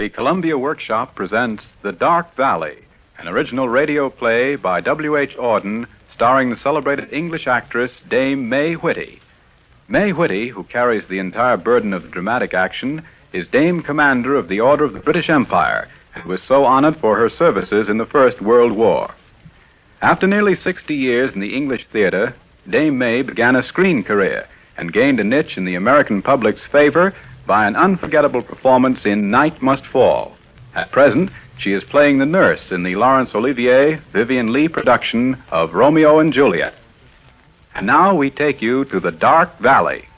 the Columbia Workshop presents The Dark Valley, an original radio play by W.H. Auden, starring the celebrated English actress Dame May Whitty. May Whitty, who carries the entire burden of the dramatic action, is Dame Commander of the Order of the British Empire and was so honored for her services in the First World War. After nearly 60 years in the English theater, Dame May began a screen career and gained a niche in the American public's favor by an unforgettable performance in Night Must Fall. At present, she is playing the nurse in the Laurence Olivier, Vivien Leigh production of Romeo and Juliet. And now we take you to the Dark Valley.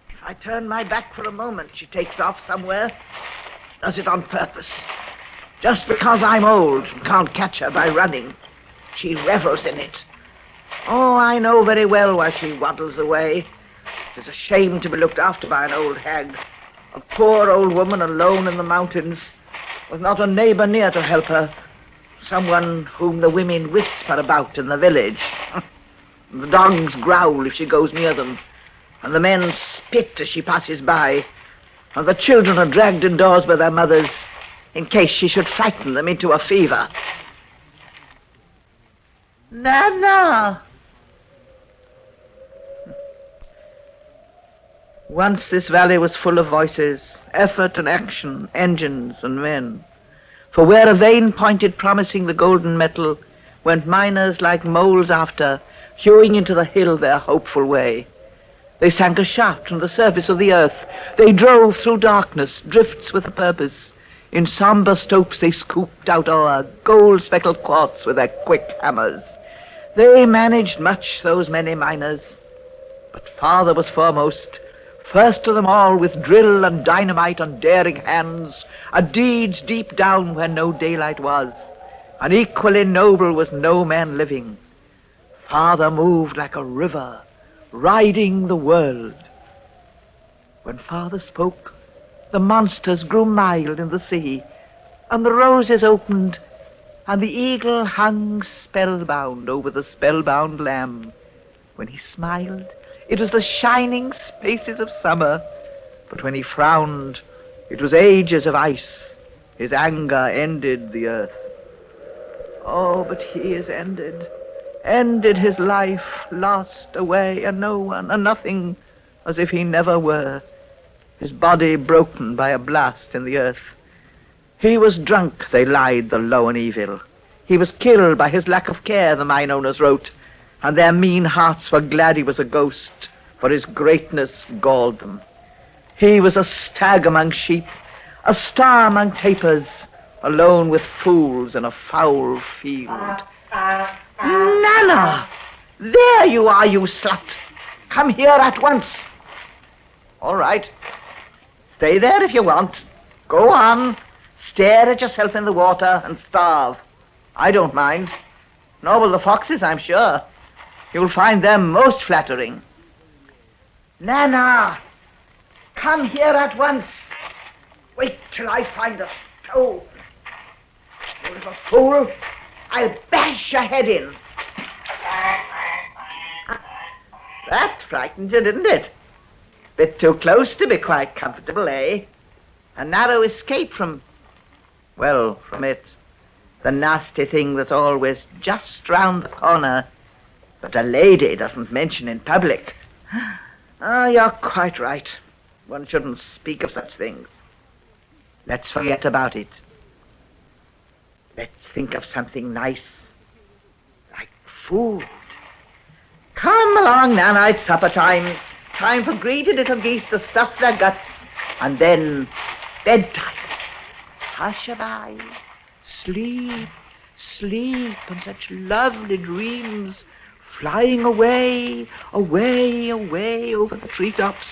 If I turn my back for a moment, she takes off somewhere. Does it on purpose. Just because I'm old and can't catch her by running. She revels in it. Oh, I know very well why she waddles away. It's a shame to be looked after by an old hag. A poor old woman alone in the mountains, with not a neighbor near to help her. Someone whom the women whisper about in the village. The dogs growl if she goes near them, and the men spit as she passes by, and the children are dragged indoors by their mothers in case she should frighten them into a fever. Nana! Once this valley was full of voices, effort and action, engines and men. For where a vein pointed promising the golden metal, went miners like moles after, hewing into the hill their hopeful way. They sank a shaft from the surface of the earth. They drove through darkness, drifts with a purpose. In somber stopes they scooped out ore, gold-speckled quartz with their quick hammers. They managed much, those many miners. But father was foremost, first of them all with drill and dynamite on daring hands, a deeds deep down where no daylight was, and equally noble was no man living. Father moved like a river, riding the world. When father spoke, the monsters grew mild in the sea, and the roses opened, and the eagle hung spellbound over the spellbound lamb. When he smiled, it was the shining spaces of summer, but when he frowned, it was ages of ice. His anger ended the earth. Oh, but he is ended his life, lost away, a no one, a nothing, as if he never were, his body broken by a blast in the earth. He was drunk, they lied, the low and evil. He was killed by his lack of care, the mine owners wrote, and their mean hearts were glad he was a ghost, for his greatness galled them. He was a stag among sheep, a star among tapers, alone with fools in a foul field. Nana! There you are, you slut! Come here at once. All right. Stay there if you want. Go on. Stare at yourself in the water and starve. I don't mind. Nor will the foxes, I'm sure. You'll find them most flattering. Nana! Come here at once. Wait till I find a stone. You little fool. I'll bash your head in. That frightened you, didn't it? Bit too close to be quite comfortable, eh? A narrow escape from it. The nasty thing that's always just round the corner, but a lady doesn't mention in public. Oh, you're quite right. One shouldn't speak of such things. Let's forget about it. Let's think of something nice, like food. Come along, Nana, it's supper time. Time for greedy little geese to stuff their guts. And then bedtime. Hush-a-bye. Sleep, sleep, and such lovely dreams. Flying away, away, away over the treetops.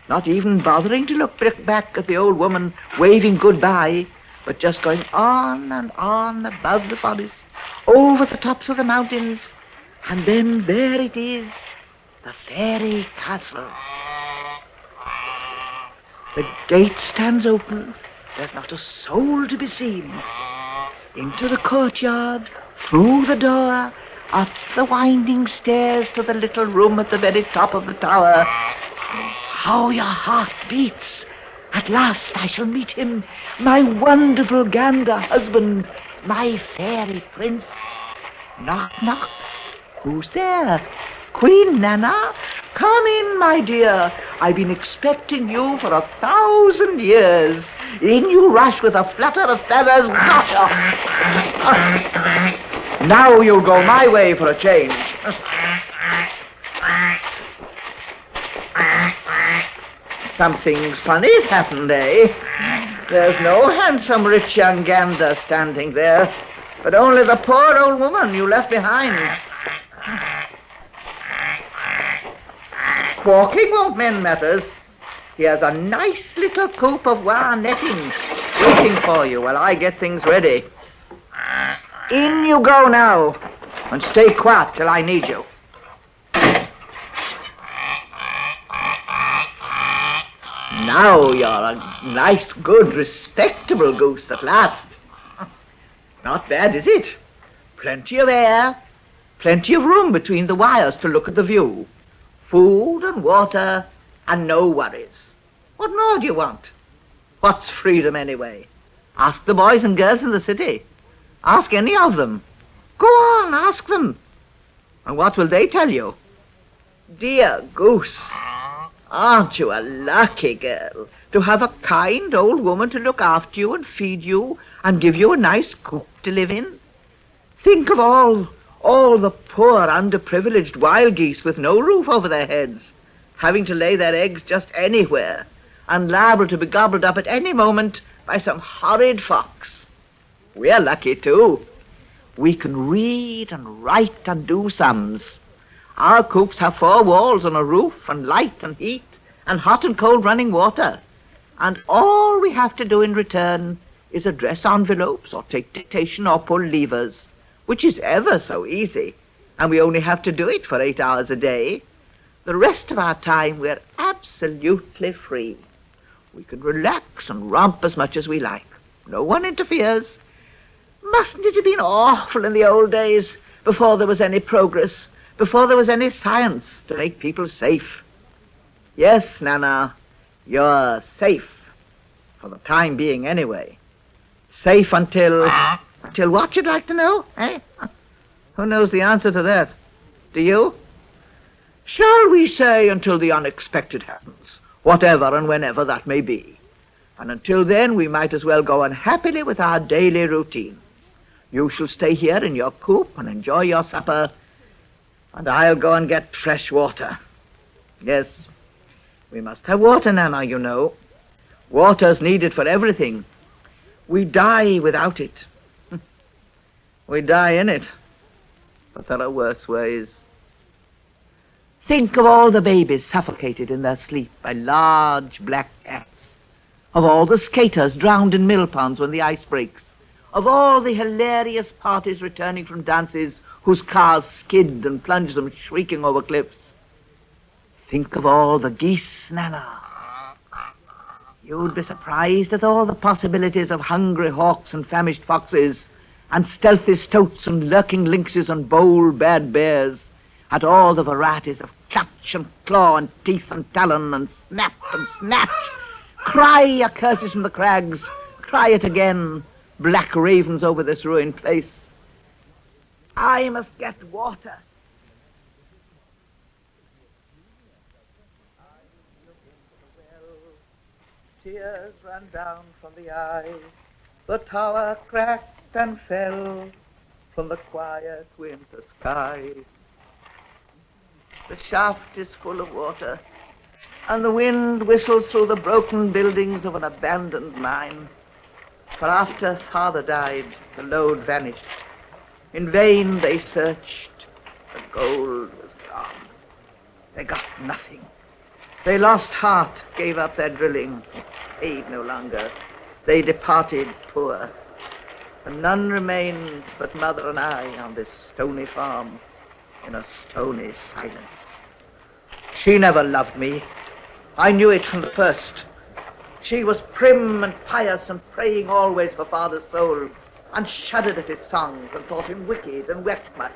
Not even bothering to look back at the old woman waving goodbye, but just going on and on above the forest, over the tops of the mountains. And then there it is, the fairy castle. The gate stands open. There's not a soul to be seen. Into the courtyard, through the door, up the winding stairs to the little room at the very top of the tower. How your heart beats! At last I shall meet him, my wonderful gander husband, my fairy prince. Knock, knock. Who's there? Queen Nana? Come in, my dear. I've been expecting you for 1,000 years. In you rush with a flutter of feathers. Gotcha! Now you'll go my way for a change. Something's funny's happened, eh? There's no handsome rich young gander standing there, but only the poor old woman you left behind. Squawking won't mend matters. Here's a nice little coop of wire netting waiting for you while I get things ready. In you go now, and stay quiet till I need you. Now you're a nice, good, respectable goose at last. Not bad, is it? Plenty of air, plenty of room between the wires to look at the view. Food and water, and no worries. What more do you want? What's freedom, anyway? Ask the boys and girls in the city. Ask any of them. Go on, ask them. And what will they tell you? Dear goose, aren't you a lucky girl to have a kind old woman to look after you and feed you and give you a nice coop to live in? Think of all the poor, underprivileged wild geese with no roof over their heads, having to lay their eggs just anywhere and liable to be gobbled up at any moment by some horrid fox. We're lucky, too. We can read and write and do sums. Our coops have 4 walls and a roof and light and heat and hot and cold running water. And all we have to do in return is address envelopes or take dictation or pull levers, which is ever so easy, and we only have to do it for 8 hours a day. The rest of our time we're absolutely free. We can relax and romp as much as we like. No one interferes. Mustn't it have been awful in the old days, before there was any progress, before there was any science to make people safe? Yes, Nana, you're safe. For the time being, anyway. Safe until what, you'd like to know, eh? Who knows the answer to that? Do you? Shall we say until the unexpected happens, whatever and whenever that may be. And until then, we might as well go on happily with our daily routine. You shall stay here in your coop and enjoy your supper, and I'll go and get fresh water. Yes, we must have water, Nana, you know. Water's needed for everything. We die without it. We die in it, but there are worse ways. Think of all the babies suffocated in their sleep by large black cats, of all the skaters drowned in mill ponds when the ice breaks, of all the hilarious parties returning from dances whose cars skid and plunge them shrieking over cliffs. Think of all the geese, Nana. You'd be surprised at all the possibilities of hungry hawks and famished foxes, and stealthy stoats and lurking lynxes and bold bad bears, at all the varieties of clutch and claw and teeth and talon and snap and snatch. Cry your curses from the crags, cry it again, black ravens over this ruined place. I must get water. Tears ran down from the eyes. The tower cracked and fell from the quiet winter sky. The shaft is full of water, and the wind whistles through the broken buildings of an abandoned mine. For after father died, the lode vanished. In vain they searched. The gold was gone. They got nothing. They lost heart, gave up their drilling, paid no longer. They departed poor. And none remained but mother and I on this stony farm in a stony silence. She never loved me. I knew it from the first. She was prim and pious and praying always for father's soul, and shuddered at his songs and thought him wicked and wept much.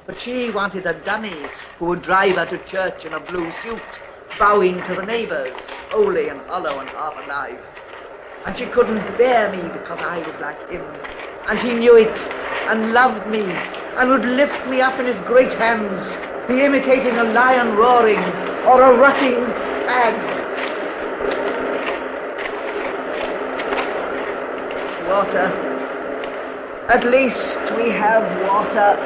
But she wanted a dummy who would drive her to church in a blue suit, bowing to the neighbors, holy and hollow and half alive. And she couldn't bear me because I was like him. And he knew it and loved me and would lift me up in his great hands, be imitating a lion roaring or a rutting stag. Water. At least we have water.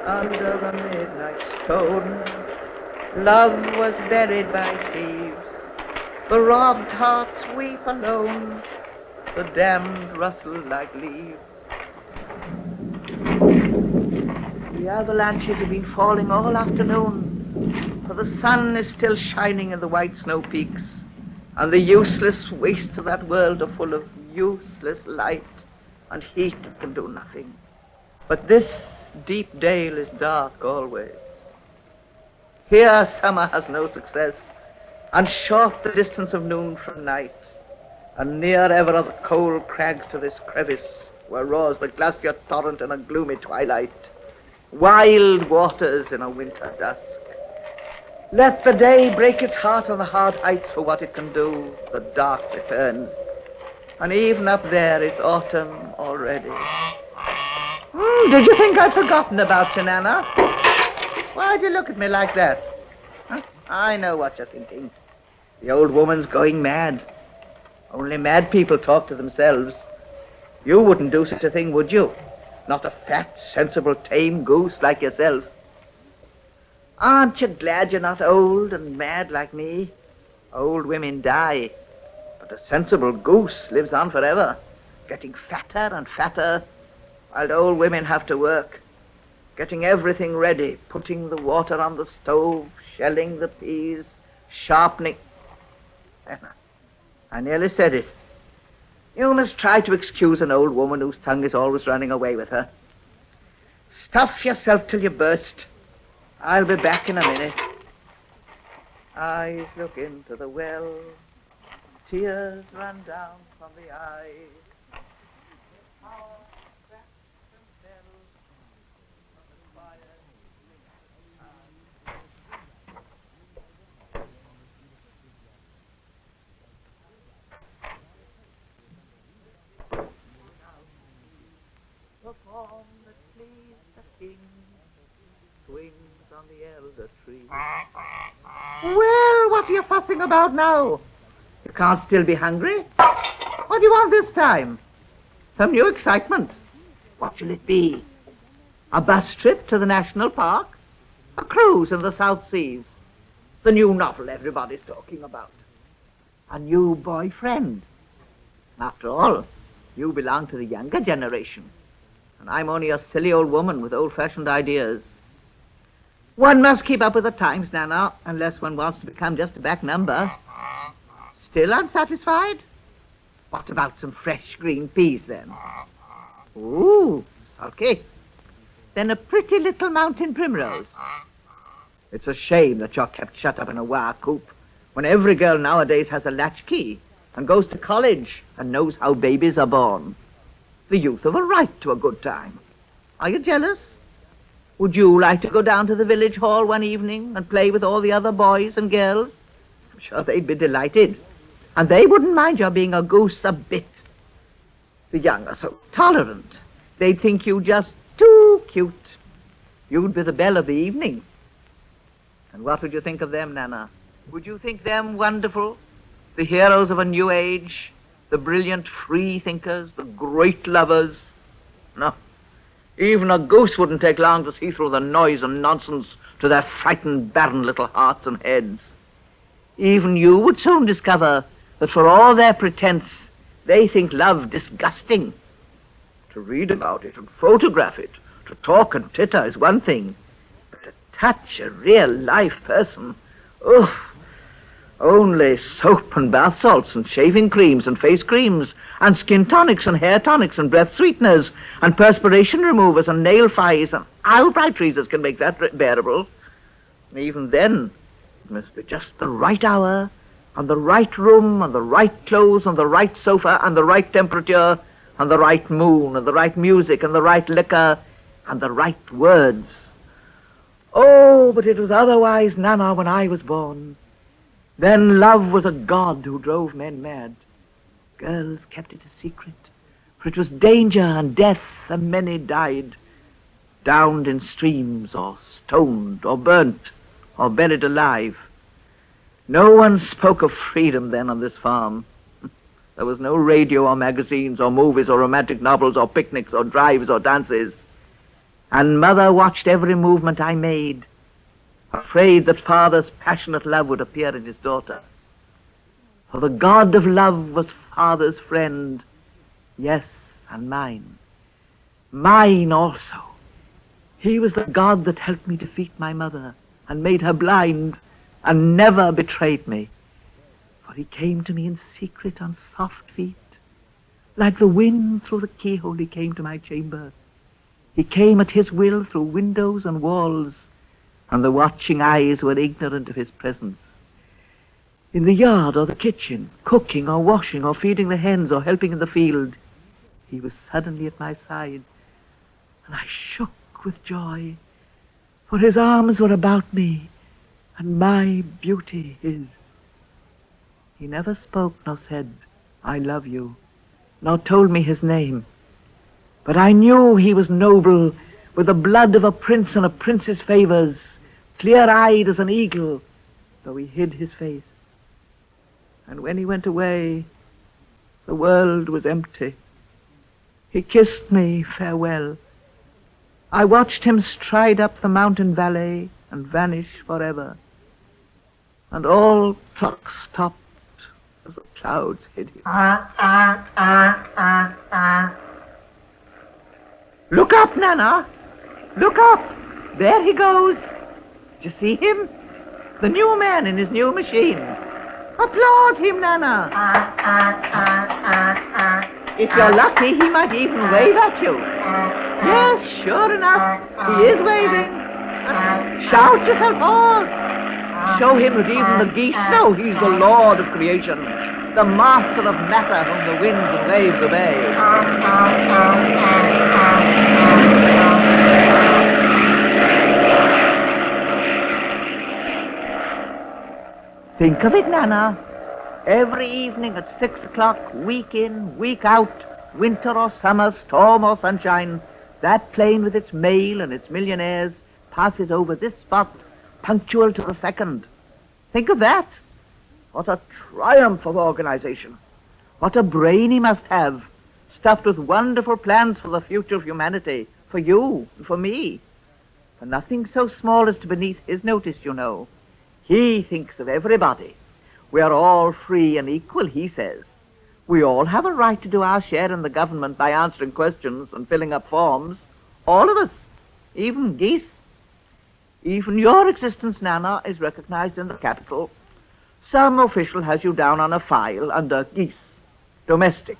Under the midnight stone, love was buried by thieves. The robbed hearts weep alone, the damned rustle like leaves. The avalanches have been falling all afternoon, for the sun is still shining in the white snow peaks, and the useless wastes of that world are full of useless light and heat that can do nothing. But this deep dale is dark always. Here summer has no success, and short the distance of noon from night, and near ever are the cold crags to this crevice, where roars the glacier torrent in a gloomy twilight, wild waters in a winter dusk. Let the day break its heart on the hard heights for what it can do, the dark returns, and even up there it's autumn already. Did you think I'd forgotten about you, Nana? Why'd you look at me like that? Huh? I know what you're thinking. The old woman's going mad. Only mad people talk to themselves. You wouldn't do such a thing, would you? Not a fat, sensible, tame goose like yourself. Aren't you glad you're not old and mad like me? Old women die, but a sensible goose lives on forever, getting fatter and fatter, while the old women have to work, getting everything ready, putting the water on the stove, shelling the peas, sharpening. I nearly said it. You must try to excuse an old woman whose tongue is always running away with her. Stuff yourself till you burst. I'll be back in a minute. Eyes look into the well, tears run down from the eyes. Perform that please the king, swings on the elder tree. Well, what are you fussing about now? You can't still be hungry. What do you want this time? Some new excitement. What shall it be? A bus trip to the national park? A cruise in the South Seas? The new novel everybody's talking about? A new boyfriend? After all, you belong to the younger generation, and I'm only a silly old woman with old-fashioned ideas. One must keep up with the times, Nana, unless one wants to become just a back number. Still unsatisfied? What about some fresh green peas, then? Ooh, sulky. Then a pretty little mountain primrose. It's a shame that you're kept shut up in a wire coop when every girl nowadays has a latchkey and goes to college and knows how babies are born. The youth have a right to a good time. Are you jealous? Would you like to go down to the village hall one evening and play with all the other boys and girls? I'm sure they'd be delighted. And they wouldn't mind your being a goose a bit. The young are so tolerant. They'd think you just too cute. You'd be the belle of the evening. And what would you think of them, Nana? Would you think them wonderful? The heroes of a new age, the brilliant free thinkers, the great lovers? No. Even a goose wouldn't take long to see through the noise and nonsense to their frightened, barren little hearts and heads. Even you would soon discover that for all their pretense, they think love disgusting. To read about it and photograph it, to talk and titter is one thing, but to touch a real live person, only soap and bath salts and shaving creams and face creams and skin tonics and hair tonics and breath sweeteners and perspiration removers and nail files and eyebrow tweezers can make that bearable. And even then, it must be just the right hour and the right room and the right clothes and the right sofa and the right temperature and the right moon and the right music and the right liquor and the right words. Oh, but it was otherwise, Nana, when I was born. Then love was a god who drove men mad. Girls kept it a secret, for it was danger and death, and many died, drowned in streams, or stoned, or burnt, or buried alive. No one spoke of freedom then on this farm. There was no radio or magazines or movies or romantic novels or picnics or drives or dances. And Mother watched every movement I made, afraid that Father's passionate love would appear in his daughter. For the God of love was Father's friend, yes, and mine. Mine also. He was the God that helped me defeat my mother and made her blind and never betrayed me. For he came to me in secret on soft feet. Like the wind through the keyhole he came to my chamber. He came at his will through windows and walls, and the watching eyes were ignorant of his presence. In the yard or the kitchen, cooking or washing or feeding the hens or helping in the field, he was suddenly at my side, and I shook with joy, for his arms were about me, and my beauty his. He never spoke nor said, "I love you," nor told me his name, but I knew he was noble, with the blood of a prince and a prince's favors, clear-eyed as an eagle, though he hid his face. And when he went away, the world was empty. He kissed me farewell. I watched him stride up the mountain valley and vanish forever. And all clocks stopped as the clouds hid him. Look up, Nana! Look up! There he goes! Do you see him? The new man in his new machine. Applaud him, Nana! If you're lucky, he might even wave at you. Yes, sure enough, he is waving. Shout yourself hoarse. Show him that even the geese know he's the Lord of creation, the master of matter whom the winds and waves obey. Think of it, Nana. Every evening at 6 o'clock, week in, week out, winter or summer, storm or sunshine, that plane with its mail and its millionaires passes over this spot, punctual to the second. Think of that. What a triumph of organization. What a brain he must have, stuffed with wonderful plans for the future of humanity, for you and for me. For nothing so small as to beneath his notice, you know. He thinks of everybody. We are all free and equal, he says. We all have a right to do our share in the government by answering questions and filling up forms. All of us, even geese. Even your existence, Nana, is recognized in the capital. Some official has you down on a file under geese, domestic,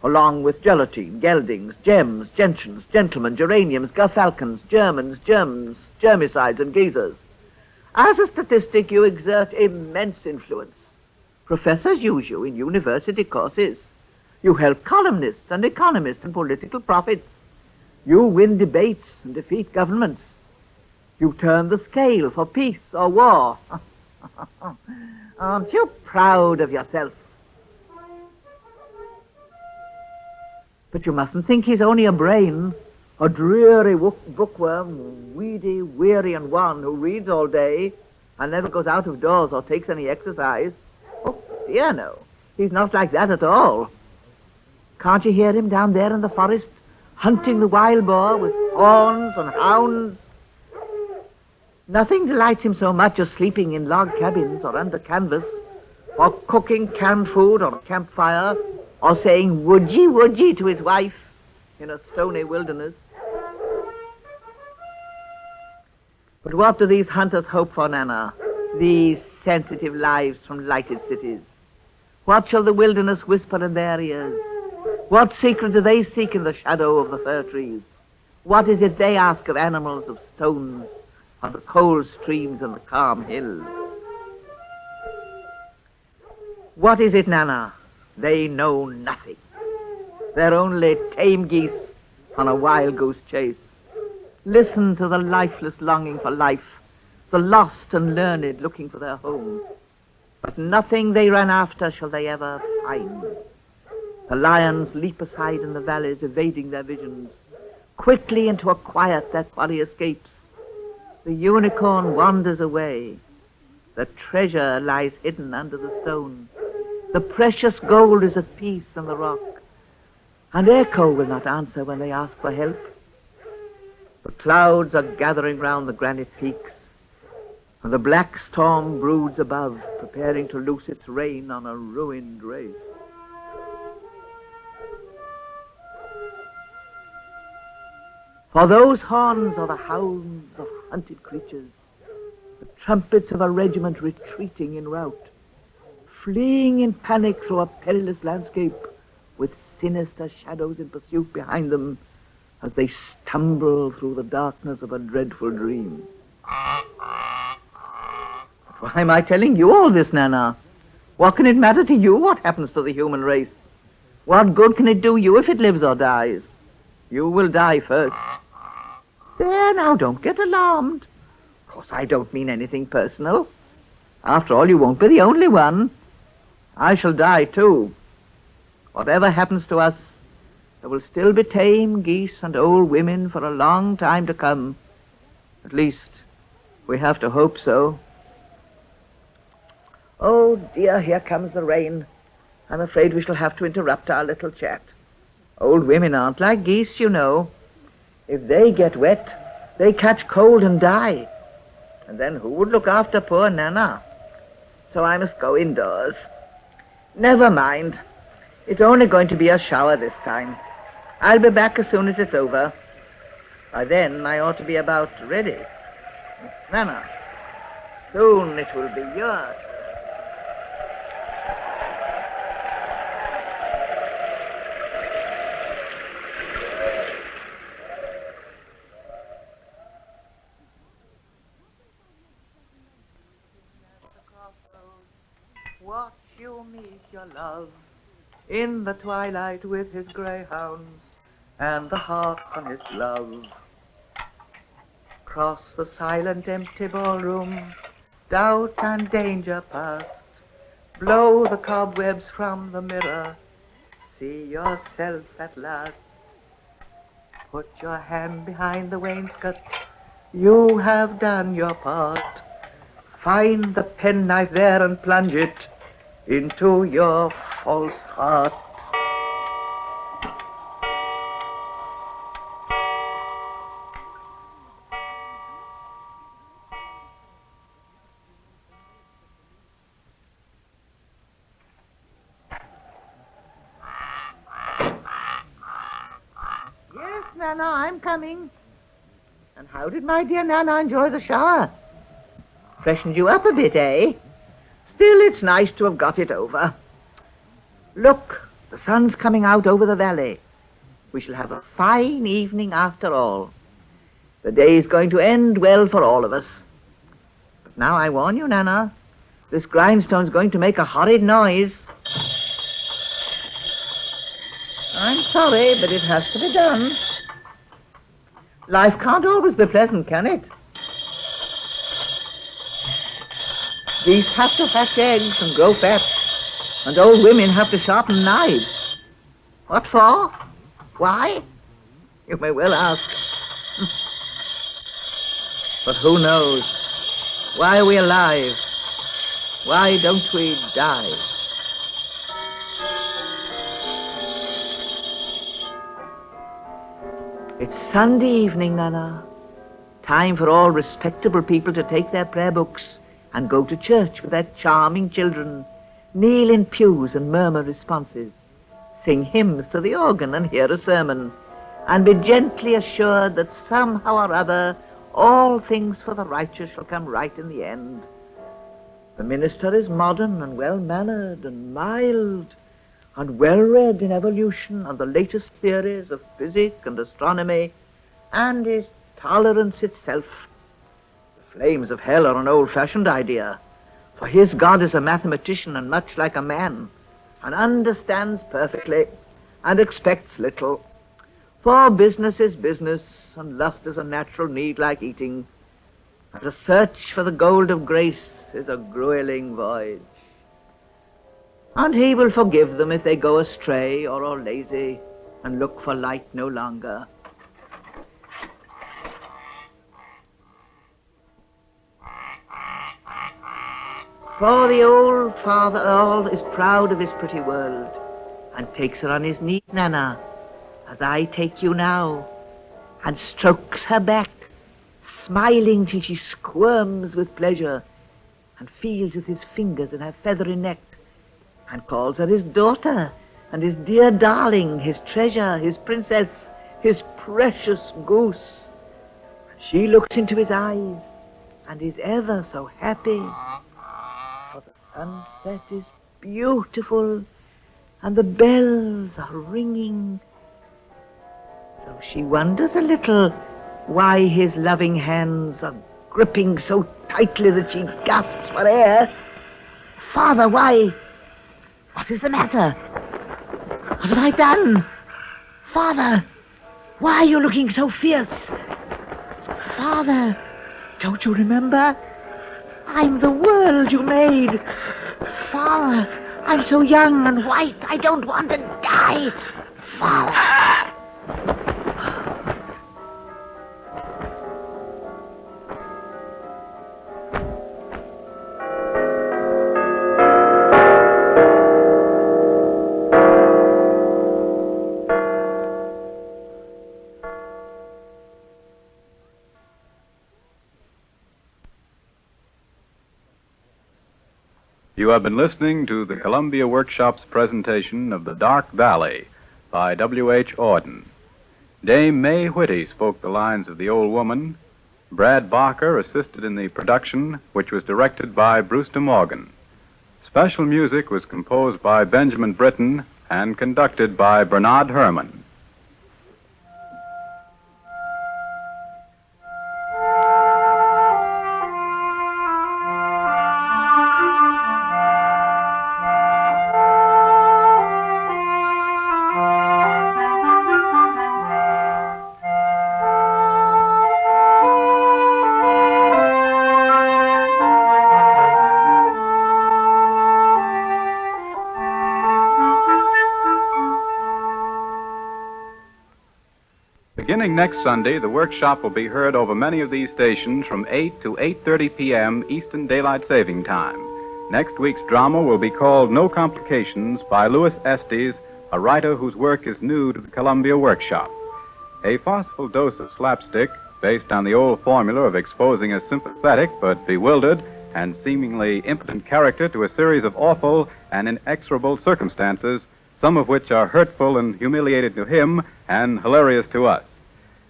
along with gelatine, geldings, gems, gentians, gentlemen, geraniums, gufalcons, Germans, germs, germicides, and geezers. As a statistic, you exert immense influence. Professors use you in university courses. You help columnists and economists in political profits. You win debates and defeat governments. You turn the scale for peace or war. Aren't you proud of yourself? But you mustn't think he's only a brain, a dreary bookworm, weedy, weary, and wan who reads all day and never goes out of doors or takes any exercise. Oh, dear, no. He's not like that at all. Can't you hear him down there in the forest, hunting the wild boar with horns and hounds? Nothing delights him so much as sleeping in log cabins or under canvas, or cooking canned food on a campfire, or saying would ye to his wife in a stony wilderness. But what do these hunters hope for, Nana? These sensitive lives from lighted cities. What shall the wilderness whisper in their ears? What secret do they seek in the shadow of the fir trees? What is it they ask of animals of stones on the cold streams and the calm hills? What is it, Nana? They know nothing. They're only tame geese on a wild goose chase. Listen to the lifeless longing for life, the lost and learned looking for their home. But nothing they ran after shall they ever find. The lions leap aside in the valleys, evading their visions. Quickly into a quiet their quarry escapes. The unicorn wanders away. The treasure lies hidden under the stone. The precious gold is at peace in the rock. And echo will not answer when they ask for help. The clouds are gathering round the granite peaks, and the black storm broods above, preparing to loose its rain on a ruined race. For those horns are the hounds of hunted creatures, the trumpets of a regiment retreating in rout, fleeing in panic through a perilous landscape, with sinister shadows in pursuit behind them as they stumble through the darkness of a dreadful dream. Why am I telling you all this, Nana? What can it matter to you what happens to the human race? What good can it do you if it lives or dies? You will die first. There, now, don't get alarmed. Of course, I don't mean anything personal. After all, you won't be the only one. I shall die, too. Whatever happens to us, there will still be tame geese and old women for a long time to come. At least, we have to hope so. Oh, dear, here comes the rain. I'm afraid we shall have to interrupt our little chat. Old women aren't like geese, you know. If they get wet, they catch cold and die. And then who would look after poor Nana? So I must go indoors. Never mind. It's only going to be a shower this time. I'll be back as soon as it's over. By then, I ought to be about ready. Nana, soon it will be yours. Watch you meet your love in the twilight with his greyhounds and the harp on his glove. Cross the silent empty ballroom, doubt and danger past. Blow the cobwebs from the mirror, see yourself at last. Put your hand behind the wainscot, you have done your part. Find the penknife there and plunge it into your false heart. Yes, Nana, I'm coming. And how did my dear Nana enjoy the shower? Freshened you up a bit, eh? Still, it's nice to have got it over. Look, the sun's coming out over the valley. We shall have a fine evening after all. The day's going to end well for all of us. But now I warn you, Nana, this grindstone's going to make a horrid noise. I'm sorry, but it has to be done. Life can't always be pleasant, can it? Geese have to hatch eggs and grow fat, and old women have to sharpen knives. What for? Why? You may well ask. But who knows? Why are we alive? Why don't we die? It's Sunday evening, Nana. Time for all respectable people to take their prayer books and go to church with their charming children, kneel in pews and murmur responses, sing hymns to the organ and hear a sermon, and be gently assured that somehow or other all things for the righteous shall come right in the end. The minister is modern and well-mannered and mild and well-read in evolution and the latest theories of physics and astronomy, and is tolerance itself. The flames of hell are an old-fashioned idea, for his God is a mathematician and much like a man, and understands perfectly and expects little. For business is business, and lust is a natural need like eating, and the search for the gold of grace is a grueling voyage. And he will forgive them if they go astray or are lazy and look for light no longer. For the old Father Earl is proud of his pretty world and takes her on his knee, Nana, as I take you now, and strokes her back, smiling till she squirms with pleasure, and feels with his fingers in her feathery neck, and calls her his daughter, and his dear darling, his treasure, his princess, his precious goose. And she looks into his eyes, and is ever so happy, for the sunset is beautiful, and the bells are ringing. So she wonders a little why his loving hands are gripping so tightly that she gasps for air. Father, why? What is the matter? What have I done? Father, why are you looking so fierce? Father, don't you remember? I'm the world you made. Father, I'm so young and white, I don't want to die. Father. You have been listening to the Columbia Workshop's presentation of The Dark Valley by W.H. Auden. Dame May Whitty spoke the lines of the old woman. Brad Barker assisted in the production, which was directed by Brewster Morgan. Special music was composed by Benjamin Britten and conducted by Bernard Herrmann. Beginning next Sunday, the workshop will be heard over many of these stations from 8 to 8:30 p.m. Eastern Daylight Saving Time. Next week's drama will be called No Complications by Louis Estes, a writer whose work is new to the Columbia Workshop. A forceful dose of slapstick, based on the old formula of exposing a sympathetic but bewildered and seemingly impotent character to a series of awful and inexorable circumstances, some of which are hurtful and humiliating to him and hilarious to us.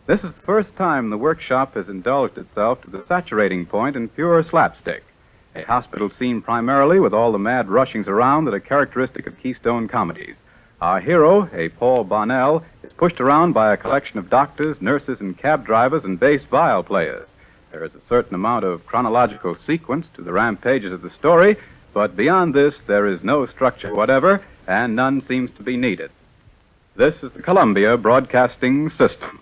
This is the first time the workshop has indulged itself to the saturating point in pure slapstick, a hospital scene primarily with all the mad rushings around that are characteristic of Keystone comedies. Our hero, a Paul Bonnell, is pushed around by a collection of doctors, nurses, and cab drivers and bass viol players. There is a certain amount of chronological sequence to the rampages of the story, but beyond this there is no structure whatever, and none seems to be needed. This is the Columbia Broadcasting System.